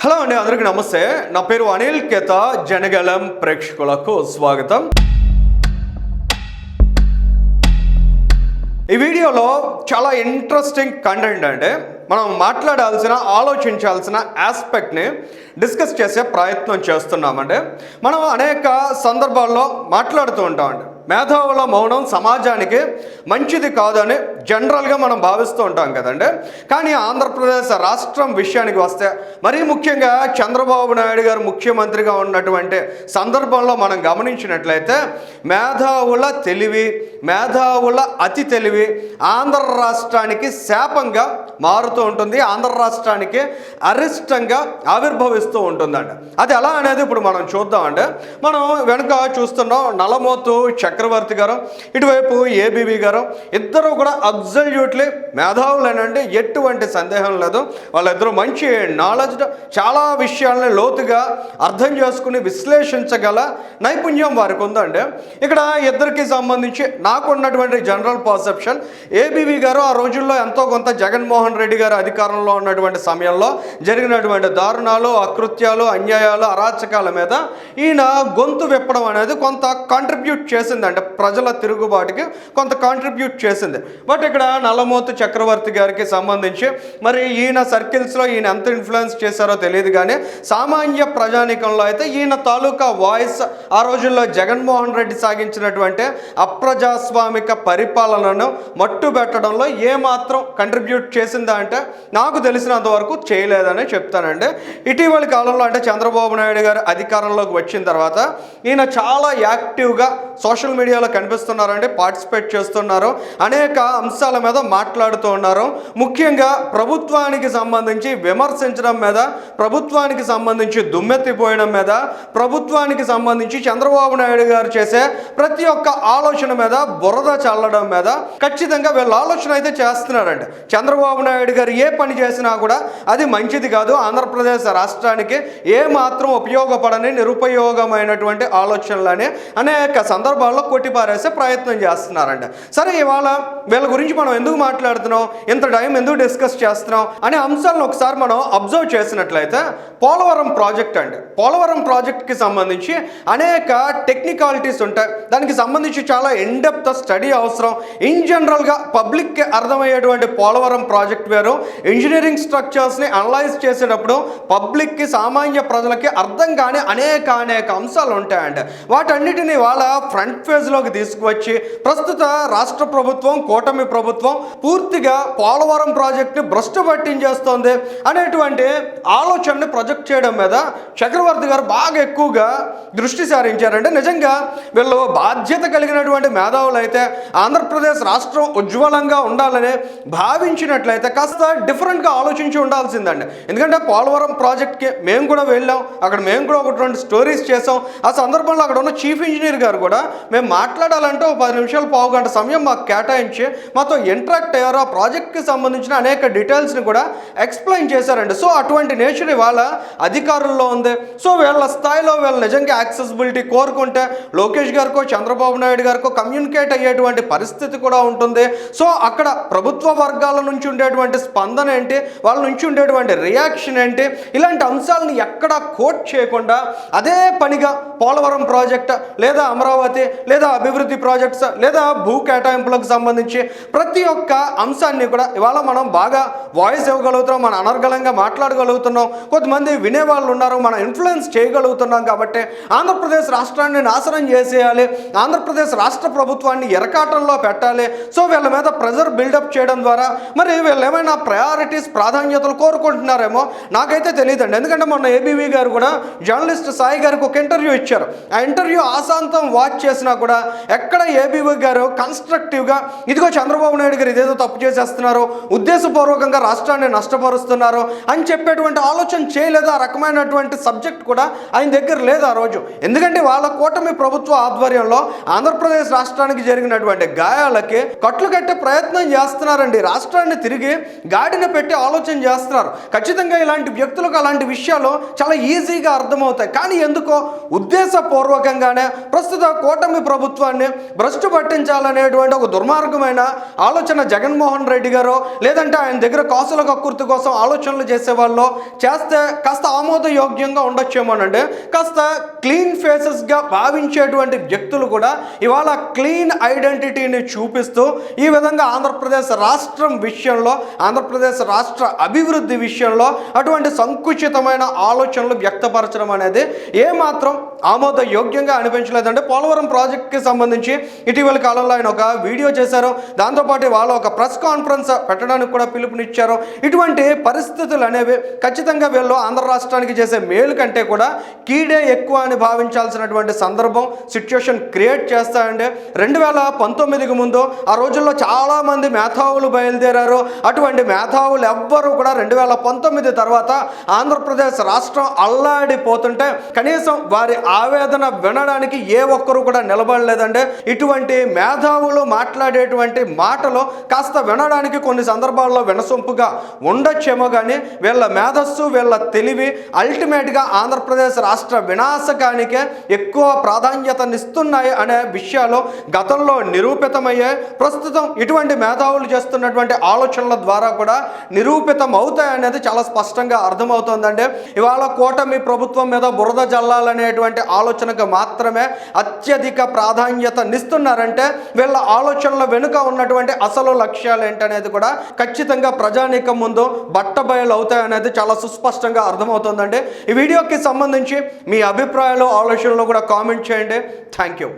Hello అండి, అందరికీ నమస్తే. నా పేరు అనిల్ కేత. జనగలం ప్రేక్షకులకు స్వాగతం. ఈ వీడియోలో చాలా ఇంట్రెస్టింగ్ కంటెంట్ అంటే మనం మాట్లాడాల్సిన ఆలోచించాల్సిన ఆస్పెక్ట్ని డిస్కస్ చేసే ప్రయత్నం చేస్తున్నామంటే మనం అనేక సందర్భాల్లో మాట్లాడుతూ ఉంటామండి. మేధావుల మౌనం సమాజానికి మంచిది కాదని జనరల్గా మనం భావిస్తూ ఉంటాం కదండి. కానీ ఆంధ్రప్రదేశ్ రాష్ట్రం విషయానికి వస్తే మరీ ముఖ్యంగా చంద్రబాబు నాయుడు గారు ముఖ్యమంత్రిగా ఉన్నటువంటి సందర్భంలో మనం గమనించినట్లయితే మేధావుల తెలివి, మేధావుల అతి తెలివి ఆంధ్ర రాష్ట్రానికి శాపంగా మారుతూ ఉంటుంది, ఆంధ్ర రాష్ట్రానికి అరిష్టంగా ఆవిర్భవిస్తూ ఉంటుందండి. అది ఎలా అనేది ఇప్పుడు మనం చూద్దామంటే మనం వెనుక చూస్తున్నాం నల్లమోతు చక్రవర్తి గారు, ఇటువైపు ఏబీవీ గారు, ఇద్దరు కూడా అబ్సల్యూట్లీ మేధావులేనండి, ఎటువంటి సందేహం లేదు. వాళ్ళిద్దరూ మంచి నాలెడ్జ్, చాలా విషయాలని లోతుగా అర్థం చేసుకుని విశ్లేషించగల నైపుణ్యం వారికి ఉందండి. ఇక్కడ ఇద్దరికి సంబంధించి నాకున్నటువంటి జనరల్ పర్సెప్షన్, ఏబీవీ గారు ఆ రోజుల్లో ఎంతో కొంత జగన్మోహన్ రెడ్డి గారు అధికారంలో ఉన్నటువంటి సమయంలో జరిగినటువంటి దారుణాలు, అకృత్యాలు, అన్యాయాలు, అరాచకాల మీద ఈయన గొంతు విప్పడం అనేది కొంత కాంట్రిబ్యూట్ చేసింది, అంటే ప్రజల తిరుగుబాటుకి కొంత కాంట్రిబ్యూట్ చేసింది. బట్ ఇక్కడ నల్లమోతు చక్రవర్తి గారికి సంబంధించి మరి ఈయన సర్కిల్స్లో ఈయన ఎంత ఇన్ఫ్లుయెన్స్ చేశారో తెలియదు, కానీ సామాన్య ప్రజానీకంలో అయితే ఈయన తాలూకా వాయిస్ ఆ రోజుల్లో జగన్మోహన్ రెడ్డి సాగించినటువంటి అప్రజాస్వామిక పరిపాలనను మట్టుబెట్టడంలో ఏమాత్రం కంట్రిబ్యూట్ చేసిందా అంటే నాకు తెలిసినంత వరకు చేయలేదని చెప్తానండి. ఇటీవలి కాలంలో అంటే చంద్రబాబు నాయుడు గారు అధికారంలోకి వచ్చిన తర్వాత ఈయన చాలా యాక్టివ్గా సోషల్ మీడియాలో కనిపిస్తున్నారండి, పార్టిసిపేట్ చేస్తున్నారు, అనేక అంశాల మీద మాట్లాడుతూ ఉన్నారు. ముఖ్యంగా ప్రభుత్వానికి సంబంధించి విమర్శించడం మీద, ప్రభుత్వానికి సంబంధించి దుమ్మెత్తిపోయడం మీద, ప్రభుత్వానికి సంబంధించి చంద్రబాబు నాయుడు గారు చేసే ప్రతి ఒక్క ఆలోచన మీద బురద చల్లడం మీద ఖచ్చితంగా వీళ్ళ ఆలోచన అయితే చేస్తున్నారండి. చంద్రబాబు నాయుడు గారు ఏ పని చేసినా కూడా అది మంచిది కాదు, ఆంధ్రప్రదేశ్ రాష్ట్రానికి ఏ మాత్రం ఉపయోగపడని నిరుపయోగమైనటువంటి ఆలోచనలని అనేక సందర్భాల్లో కొట్టిపారేసే ప్రయత్నం చేస్తున్నారండి. సరే, ఇవాళ వీళ్ళ గురించి మనం ఎందుకు మాట్లాడుతున్నాం, ఇంత టైం ఎందుకు డిస్కస్ చేస్తున్నాం అనే అంశాలను ఒకసారి మనం అబ్జర్వ్ చేసినట్లయితే పోలవరం ప్రాజెక్ట్ అండి, పోలవరం ప్రాజెక్ట్కి సంబంధించి అనేక టెక్నికాలిటీస్ ఉంటాయి, దానికి సంబంధించి చాలా ఇన్డెప్త్ స్టడీ అవసరం. ఇన్ జనరల్గా పబ్లిక్కి అర్థమయ్యేటువంటి పోలవరం ప్రాజెక్ట్ వేరు, ఇంజనీరింగ్ స్ట్రక్చర్స్ని అనలైజ్ చేసేటప్పుడు పబ్లిక్కి, సామాన్య ప్రజలకి అర్థం కాని అనేక అంశాలు ఉంటాయండి. వాటన్నిటిని వాళ్ళ ఫ్రంట్ ఫేజ్లోకి తీసుకువచ్చి ప్రస్తుత రాష్ట్ర ప్రభుత్వం, కూటమి ప్రభుత్వం పూర్తిగా పోలవరం ప్రాజెక్ట్ని భ్రష్టు పట్టించేస్తోంది అనేటువంటి ఆలోచనని ప్రొజెక్ట్ చేయడం మీద చక్రవర్తి గారు బాగా ఎక్కువగా దృష్టి సారించారంటే నిజంగా వీళ్ళు బాధ్యత కలిగినటువంటి మేధావులు అయితే ఆంధ్రప్రదేశ్ రాష్ట్రం ఉజ్వలంగా ఉండాలని భావించినట్లయితే కాస్త డిఫరెంట్గా ఆలోచించి ఉండాల్సిందండి. ఎందుకంటే పోలవరం ప్రాజెక్ట్కి మేము కూడా వెళ్ళాం, అక్కడ మేము కూడా ఒకటి రెండు స్టోరీస్ చేసాం. ఆ సందర్భంలో అక్కడ ఉన్న చీఫ్ ఇంజనీర్ గారు కూడా మేము మాట్లాడాలంటే ఒక 10 నిమిషాలు, పావు గంట సమయం మాకు కేటాయించి మాతో ఇంటరాక్ట్ అయ్యారు, ఆ ప్రాజెక్ట్కి సంబంధించిన అనేక డీటెయిల్స్ని కూడా ఎక్స్ప్లెయిన్ చేశారండి. సో అటువంటి నేచర్ ఇవాళ అధికారుల్లో ఉంది. సో వీళ్ళ స్థాయిలో వీళ్ళు నిజంగా యాక్సెసిబిలిటీ కోరుకుంటే లోకేష్ గారికో, చంద్రబాబు నాయుడు గారికో కమ్యూనికేట్ అయ్యేటువంటి పరిస్థితి కూడా ఉంటుంది. సో అక్కడ ప్రభుత్వ వర్గాల నుంచి ఉండేటువంటి స్పందన ఏంటి, వాళ్ళ నుంచి ఉండేటువంటి రియాక్షన్ ఏంటి, ఇలాంటి అంశాలను ఎక్కడా కోట్ చేయకుండా అదే పనిగా పోలవరం ప్రాజెక్ట్ లేదా అమరావతి లేదా అభివృద్ధి ప్రాజెక్ట్స్ లేదా భూ కేటాయింపులకు సంబంధించి ప్రతి ఒక్క అంశాన్ని కూడా ఇవాళ మనం బాగా వాయిస్ ఇవ్వగలుగుతున్నాం, మనం అనర్గళంగా మాట్లాడగలుగుతున్నాం, కొంతమంది వినేవాళ్ళు ఉన్నారు, మనం ఇన్ఫ్లుయెన్స్ చేయగలుగుతున్నాం. కాబట్టి ఆంధ్రప్రదేశ్ రాష్ట్రాన్ని నాశనం చేసేయాలి, ఆంధ్రప్రదేశ్ రాష్ట్ర ప్రభుత్వాన్ని ఎరకాటంలో పెట్టాలి, సో వీళ్ళ మీద ప్రెజర్ బిల్డప్ చేయడం ద్వారా మరి వీళ్ళు ఏమైనా ప్రయారిటీస్, ప్రాధాన్యతలు కోరుకుంటున్నారేమో నాకైతే తెలియదండి. ఎందుకంటే మొన్న ఏబీవీ గారు కూడా జర్నలిస్ట్ సాయి గారికి ఒక ఇంటర్వ్యూ ఇచ్చారు. ఆ ఇంటర్వ్యూ ఆశాంతం వాచ్ చేసినా కూడా ఎక్కడ ఏబీవీ గారు కన్స్ట్రక్టివ్గా ఇదిగో చంద్రబాబు నాయుడు గారు ఇదేదో తప్పు చేసేస్తున్నారు, ఉద్దేశపూర్వకంగా రాష్ట్రాన్ని నష్టపరుస్తున్నారు అని చెప్పేటువంటి ఆలోచన చేయలేదు. ఆ రకమైనటువంటి సబ్జెక్ట్ కూడా ఆయన దగ్గర లేదు ఆ రోజు. ఎందుకంటే వాళ్ళ కూటమి ప్రభుత్వ ఆధ్వర్యంలో ఆంధ్రప్రదేశ్ రాష్ట్రానికి జరిగినటువంటి గాయాలకి కట్లు కట్టే ప్రయత్నం చేస్తున్నారండి. రాష్ట్రాన్ని తిరిగి గాడిన పెట్టి ఆలోచన చేస్తున్నారు. ఖచ్చితంగా ఇలాంటి వ్యక్తులకు అలాంటి విషయాలు చాలా ఈజీగా అర్థమవుతాయి. కానీ ఎందుకో ఉద్దేశపూర్వకంగానే ప్రస్తుత కూటమి ప్రభుత్వాన్ని భ్రష్టు పట్టించాలనేటువంటి ఒక దుర్మార్గమైన ఆలోచన జగన్మోహన్ రెడ్డి గారు లేదంటే ఆయన దగ్గర కాసుల కక్కుర్తి కోసం ఆలోచనలు చేసేవాళ్ళు చేస్తే కాస్త ఆమోదయోగ్యంగా ఉండొచ్చేమోనండి. కాస్త క్లీన్ ఫేసెస్గా భావించేటువంటి వ్యక్తులు కూడా ఇవాళ క్లీన్ ఐడెంటిటీని చూపిస్తూ ఈ విధంగా ఆంధ్రప్రదేశ్ రాష్ట్రం విషయంలో, ఆంధ్రప్రదేశ్ రాష్ట్ర అభివృద్ధి విషయంలో అటువంటి సంకుచితమైన ఆలోచనలు వ్యక్తపరచడం అనేది ఏమాత్రం ఆమోదయోగ్యంగా అనిపించలేదంటే పోలవరం ప్రాజెక్ట్కి సంబంధించి ఇటీవల కాలంలో ఆయన ఒక వీడియో చేశారు. దాంతోపాటు వాళ్ళు ఒక ప్రెస్ కాన్ఫరెన్స్ పెట్టడానికి కూడా పిలుపునిచ్చారు. ఇటువంటి పరిస్థితులు అనేవి ఖచ్చితంగా వీళ్ళు ఆంధ్ర రాష్ట్రానికి చేసే మేలు కంటే కూడా కీడే ఎక్కువ అని భావించాల్సినటువంటి సందర్భం, సిచ్యుయేషన్ క్రియేట్ చేస్తాయండి. 2019కి ముందు ఆ రోజుల్లో చాలామంది మేధావులు బయలుదేరారు. అటువంటి మేధావులు ఎవ్వరూ కూడా 2019 తర్వాత ఆంధ్రప్రదేశ్ రాష్ట్రం అల్లాడిపోతుంటే కనీసం వారి ఆవేదన వినడానికి ఏ ఒక్కరు కూడా నిలబడలేదండి. ఇటువంటి మేధావులు మాట్లాడేటువంటి మాటలు కాస్త వినడానికి కొన్ని సందర్భాల్లో వినసొంపుగా ఉండొచ్చేమో కానీ వీళ్ళ మేధస్సు, వీళ్ళ తెలివి అల్టిమేట్గా ఆంధ్రప్రదేశ్ రాష్ట్ర వినాశకానికే ఎక్కువ ప్రాధాన్యతనిస్తున్నాయి అనే విషయాలు గతంలో నిరూపితమయ్యాయి. ప్రస్తుతం ఇటువంటి మేధావులు చేస్తున్నటువంటి ఆలోచనల ద్వారా కూడా నిరూపితం అవుతాయి అనేది చాలా స్పష్టంగా అర్థమవుతోందండి. ఇవాళ కూటమి ప్రభుత్వం మీద బురద జల్లాలనేటువంటి ఆలోచనకు మాత్రమే అత్యధిక ప్రాధాన్యతనిస్తున్నారంటే వీళ్ళ ఆలోచనల వెనుక ఉన్నటువంటి అసలు లక్ష్యాలు ఏంటనేది కూడా ఖచ్చితంగా ప్రజానీకం ముందు బట్టబయలు అవుతాయనేది చాలా సుస్పష్టంగా అర్థమవుతుందండి. ఈ వీడియోకి సంబంధించి మీ అభిప్రాయాలు, ఆలోచనలు కూడా కామెంట్ చేయండి. Thank you.